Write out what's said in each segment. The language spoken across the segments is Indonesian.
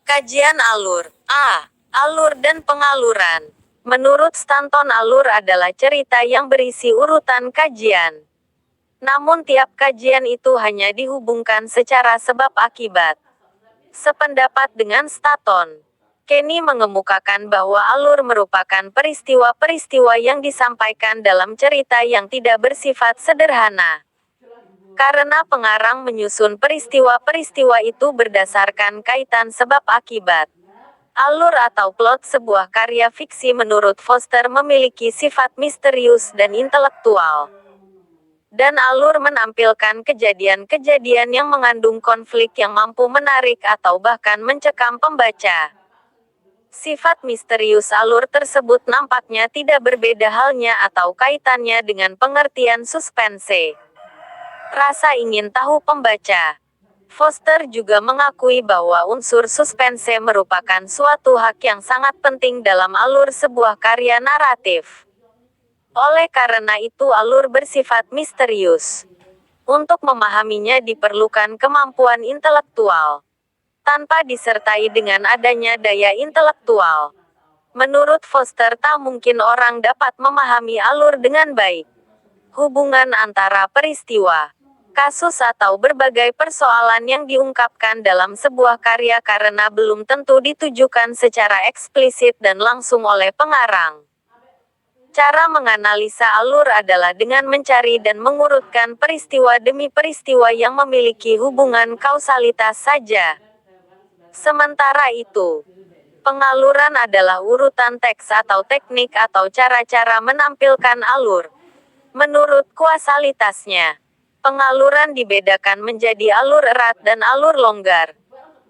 Kajian alur. A. Alur dan pengaluran. Menurut Stanton, alur adalah cerita yang berisi urutan kajian. Namun tiap kajian itu hanya dihubungkan secara sebab akibat. Sependapat dengan Stanton, Kenny mengemukakan bahwa alur merupakan peristiwa-peristiwa yang disampaikan dalam cerita yang tidak bersifat sederhana. Karena pengarang menyusun peristiwa-peristiwa itu berdasarkan kaitan sebab akibat. Alur atau plot sebuah karya fiksi menurut Foster memiliki sifat misterius dan intelektual. Dan alur menampilkan kejadian-kejadian yang mengandung konflik yang mampu menarik atau bahkan mencekam pembaca. Sifat misterius alur tersebut nampaknya tidak berbeda halnya atau kaitannya dengan pengertian suspense. Rasa ingin tahu pembaca. Foster juga mengakui bahwa unsur suspense merupakan suatu hak yang sangat penting dalam alur sebuah karya naratif. Oleh karena itu alur bersifat misterius. Untuk memahaminya diperlukan kemampuan intelektual. Tanpa disertai dengan adanya daya intelektual. Menurut Foster tak mungkin orang dapat memahami alur dengan baik. Hubungan antara peristiwa, kasus atau berbagai persoalan yang diungkapkan dalam sebuah karya karena belum tentu ditujukan secara eksplisit dan langsung oleh pengarang. Cara menganalisa alur adalah dengan mencari dan mengurutkan peristiwa demi peristiwa yang memiliki hubungan kausalitas saja. Sementara itu, pengaluran adalah urutan teks atau teknik atau cara-cara menampilkan alur. Menurut kausalitasnya, pengaluran dibedakan menjadi alur erat dan alur longgar.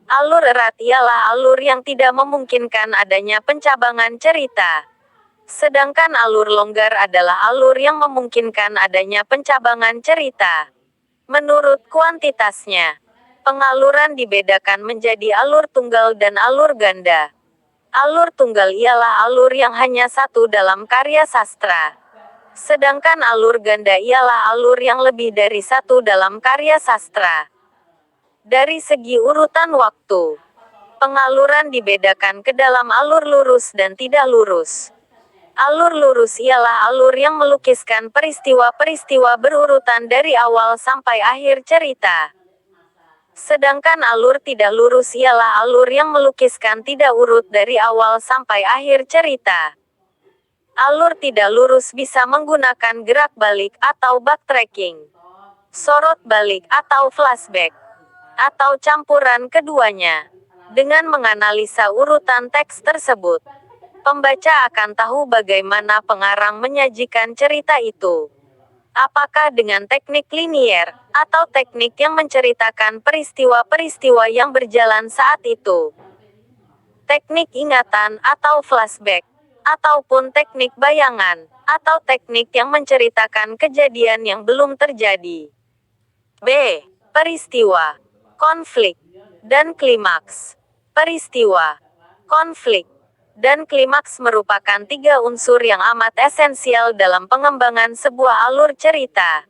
Alur erat ialah alur yang tidak memungkinkan adanya pencabangan cerita. Sedangkan alur longgar adalah alur yang memungkinkan adanya pencabangan cerita. Menurut kuantitasnya, pengaluran dibedakan menjadi alur tunggal dan alur ganda. Alur tunggal ialah alur yang hanya satu dalam karya sastra. Sedangkan alur ganda ialah alur yang lebih dari satu dalam karya sastra. Dari segi urutan waktu, pengaluran dibedakan ke dalam alur lurus dan tidak lurus. Alur lurus ialah alur yang melukiskan peristiwa-peristiwa berurutan dari awal sampai akhir cerita. Sedangkan alur tidak lurus ialah alur yang melukiskan tidak urut dari awal sampai akhir cerita. Alur tidak lurus bisa menggunakan gerak balik atau backtracking, sorot balik atau flashback, atau campuran keduanya. Dengan menganalisa urutan teks tersebut, pembaca akan tahu bagaimana pengarang menyajikan cerita itu. Apakah dengan teknik linier, atau teknik yang menceritakan peristiwa-peristiwa yang berjalan saat itu. Teknik ingatan atau flashback, ataupun teknik bayangan, atau teknik yang menceritakan kejadian yang belum terjadi. B. Peristiwa, konflik, dan klimaks. Peristiwa, konflik, dan klimaks merupakan tiga unsur yang amat esensial dalam pengembangan sebuah alur cerita.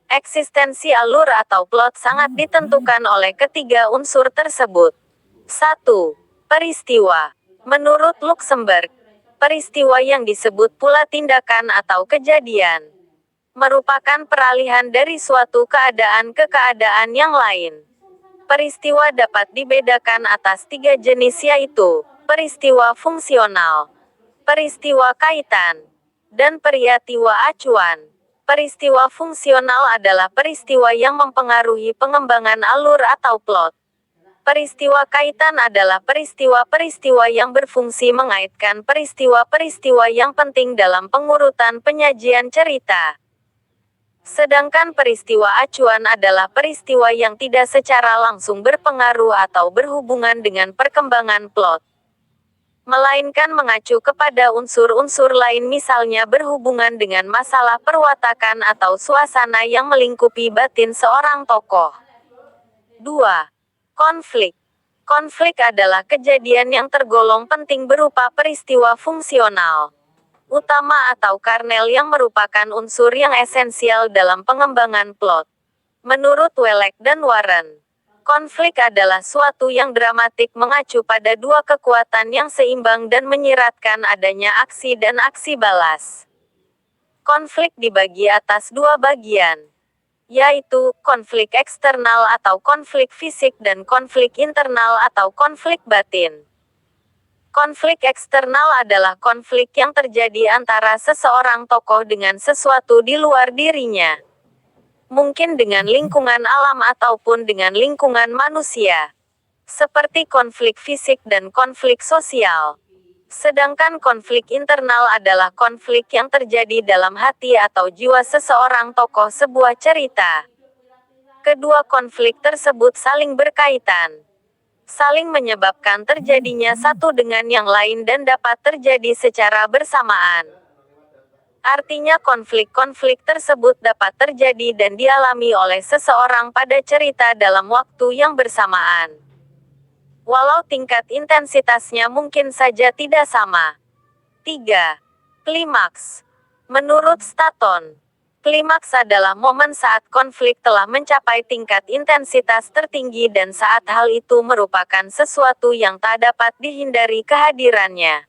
Eksistensi alur atau plot sangat ditentukan oleh ketiga unsur tersebut. 1. Peristiwa. Menurut Luxemburg, peristiwa yang disebut pula tindakan atau kejadian merupakan peralihan dari suatu keadaan ke keadaan yang lain. Peristiwa dapat dibedakan atas tiga jenis yaitu peristiwa fungsional, peristiwa kaitan, dan peristiwa acuan. Peristiwa fungsional adalah peristiwa yang mempengaruhi pengembangan alur atau plot. Peristiwa kaitan adalah peristiwa-peristiwa yang berfungsi mengaitkan peristiwa-peristiwa yang penting dalam pengurutan penyajian cerita. Sedangkan peristiwa acuan adalah peristiwa yang tidak secara langsung berpengaruh atau berhubungan dengan perkembangan plot, melainkan mengacu kepada unsur-unsur lain misalnya berhubungan dengan masalah perwatakan atau suasana yang melingkupi batin seorang tokoh. 2. Konflik. Konflik adalah kejadian yang tergolong penting berupa peristiwa fungsional utama atau karnel yang merupakan unsur yang esensial dalam pengembangan plot. Menurut Welek dan Warren, Konflik adalah suatu yang dramatik mengacu pada dua kekuatan yang seimbang dan menyiratkan adanya aksi dan aksi balas. Konflik dibagi atas dua bagian, yaitu konflik eksternal atau konflik fisik dan konflik internal atau konflik batin. Konflik eksternal adalah konflik yang terjadi antara seseorang tokoh dengan sesuatu di luar dirinya. Mungkin dengan lingkungan alam ataupun dengan lingkungan manusia. Seperti konflik fisik dan konflik sosial. Sedangkan konflik internal adalah konflik yang terjadi dalam hati atau jiwa seseorang tokoh sebuah cerita. Kedua konflik tersebut saling berkaitan. Saling menyebabkan terjadinya satu dengan yang lain dan dapat terjadi secara bersamaan. Artinya konflik-konflik tersebut dapat terjadi dan dialami oleh seseorang pada cerita dalam waktu yang bersamaan. Walau tingkat intensitasnya mungkin saja tidak sama. 3. Klimaks. Menurut Staton, klimaks adalah momen saat konflik telah mencapai tingkat intensitas tertinggi dan saat hal itu merupakan sesuatu yang tak dapat dihindari kehadirannya.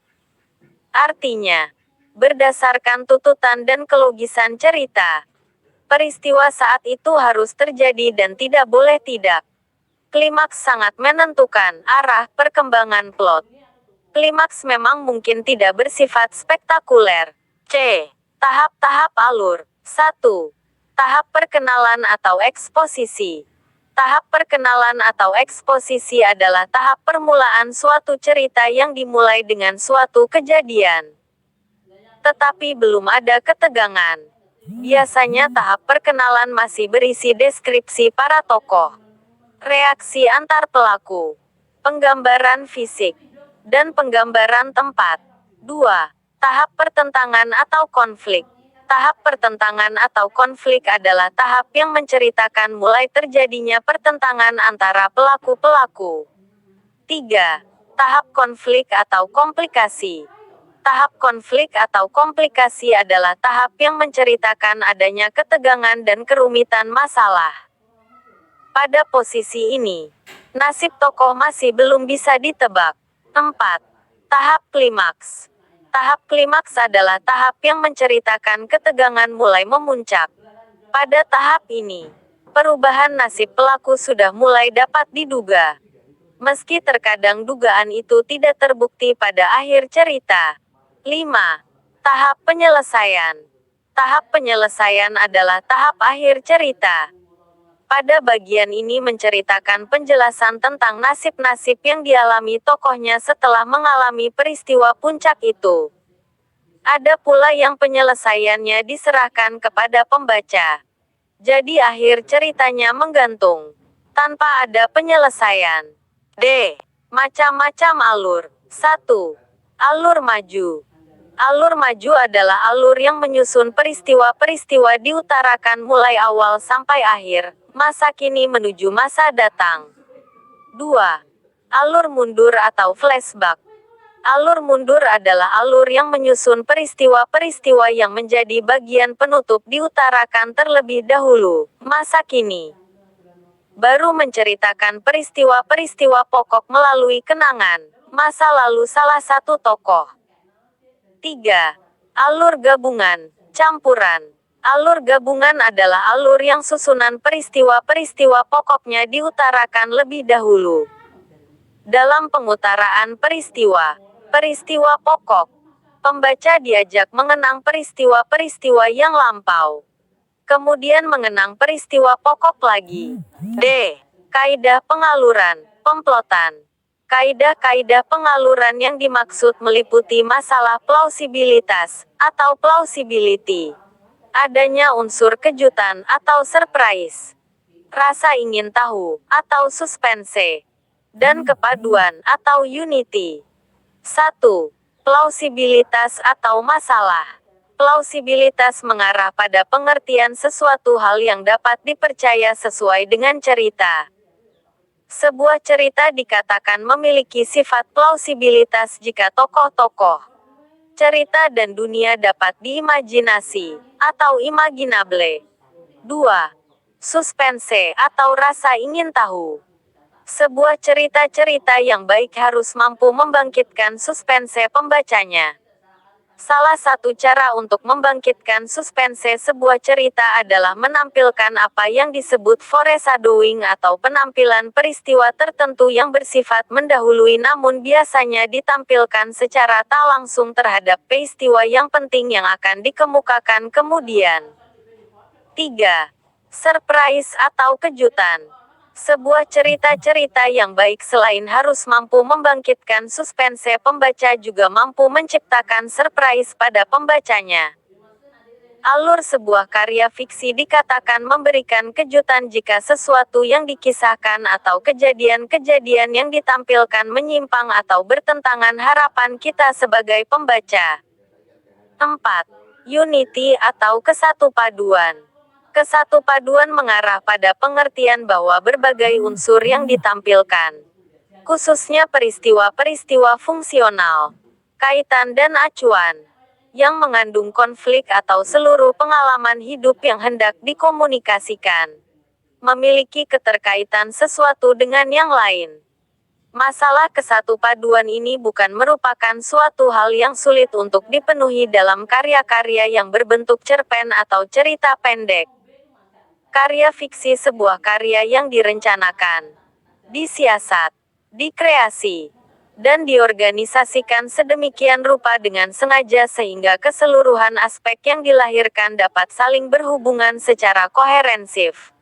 Artinya, berdasarkan tututan dan kelogisan cerita, peristiwa saat itu harus terjadi dan tidak boleh tidak. Klimaks sangat menentukan arah perkembangan plot. Klimaks memang mungkin tidak bersifat spektakuler. C. Tahap-tahap alur. 1. Tahap perkenalan atau eksposisi. Tahap perkenalan atau eksposisi adalah tahap permulaan suatu cerita yang dimulai dengan suatu kejadian. Tetapi belum ada ketegangan. Biasanya tahap perkenalan masih berisi deskripsi para tokoh, reaksi antar pelaku, penggambaran fisik, dan penggambaran tempat. 2. Tahap pertentangan atau konflik. Tahap pertentangan atau konflik adalah tahap yang menceritakan mulai terjadinya pertentangan antara pelaku-pelaku. 3. Tahap konflik atau komplikasi. Tahap konflik atau komplikasi adalah tahap yang menceritakan adanya ketegangan dan kerumitan masalah. Pada posisi ini, nasib tokoh masih belum bisa ditebak. 4. Tahap klimaks. Tahap klimaks adalah tahap yang menceritakan ketegangan mulai memuncak. Pada tahap ini, perubahan nasib pelaku sudah mulai dapat diduga. Meski terkadang dugaan itu tidak terbukti pada akhir cerita. 5. Tahap penyelesaian. Tahap penyelesaian adalah tahap akhir cerita. Pada bagian ini menceritakan penjelasan tentang nasib-nasib yang dialami tokohnya setelah mengalami peristiwa puncak itu. Ada pula yang penyelesaiannya diserahkan kepada pembaca. Jadi akhir ceritanya menggantung, tanpa ada penyelesaian. D. Macam-macam alur. 1. Alur maju. Alur maju adalah alur yang menyusun peristiwa-peristiwa diutarakan mulai awal sampai akhir, masa kini menuju masa datang. 2. Alur mundur atau flashback. Alur mundur adalah alur yang menyusun peristiwa-peristiwa yang menjadi bagian penutup diutarakan terlebih dahulu, masa kini. Baru menceritakan peristiwa-peristiwa pokok melalui kenangan masa lalu salah satu tokoh. 3. Alur gabungan, campuran. Alur gabungan adalah alur yang susunan peristiwa-peristiwa pokoknya diutarakan lebih dahulu. Dalam pengutaraan peristiwa pokok, pembaca diajak mengenang peristiwa-peristiwa yang lampau. Kemudian mengenang peristiwa pokok lagi. D. Kaidah pengaluran, pemplotan. Kaidah-kaidah pengaluran yang dimaksud meliputi masalah plausibilitas, atau plausibility. Adanya unsur kejutan atau surprise. Rasa ingin tahu, atau suspense. Dan kepaduan, atau unity. 1. Plausibilitas atau masalah. Plausibilitas mengarah pada pengertian sesuatu hal yang dapat dipercaya sesuai dengan cerita. Sebuah cerita dikatakan memiliki sifat plausibilitas jika tokoh-tokoh, cerita dan dunia dapat diimajinasi, atau imaginable. 2. Suspense atau rasa ingin tahu. Sebuah cerita-cerita yang baik harus mampu membangkitkan suspense pembacanya. Salah satu cara untuk membangkitkan suspense sebuah cerita adalah menampilkan apa yang disebut foreshadowing atau penampilan peristiwa tertentu yang bersifat mendahului namun biasanya ditampilkan secara tak langsung terhadap peristiwa yang penting yang akan dikemukakan kemudian. 3. Surprise atau kejutan. Sebuah cerita-cerita yang baik selain harus mampu membangkitkan suspense pembaca juga mampu menciptakan surprise pada pembacanya. Alur sebuah karya fiksi dikatakan memberikan kejutan jika sesuatu yang dikisahkan atau kejadian-kejadian yang ditampilkan menyimpang atau bertentangan harapan kita sebagai pembaca. 4. Unity atau kesatupaduan. Kesatupaduan mengarah pada pengertian bahwa berbagai unsur yang ditampilkan, khususnya peristiwa-peristiwa fungsional, kaitan dan acuan, yang mengandung konflik atau seluruh pengalaman hidup yang hendak dikomunikasikan, memiliki keterkaitan sesuatu dengan yang lain. Masalah kesatupaduan ini bukan merupakan suatu hal yang sulit untuk dipenuhi dalam karya-karya yang berbentuk cerpen atau cerita pendek. Karya fiksi sebuah karya yang direncanakan, disiasat, dikreasi, dan diorganisasikan sedemikian rupa dengan sengaja sehingga keseluruhan aspek yang dilahirkan dapat saling berhubungan secara koherensif.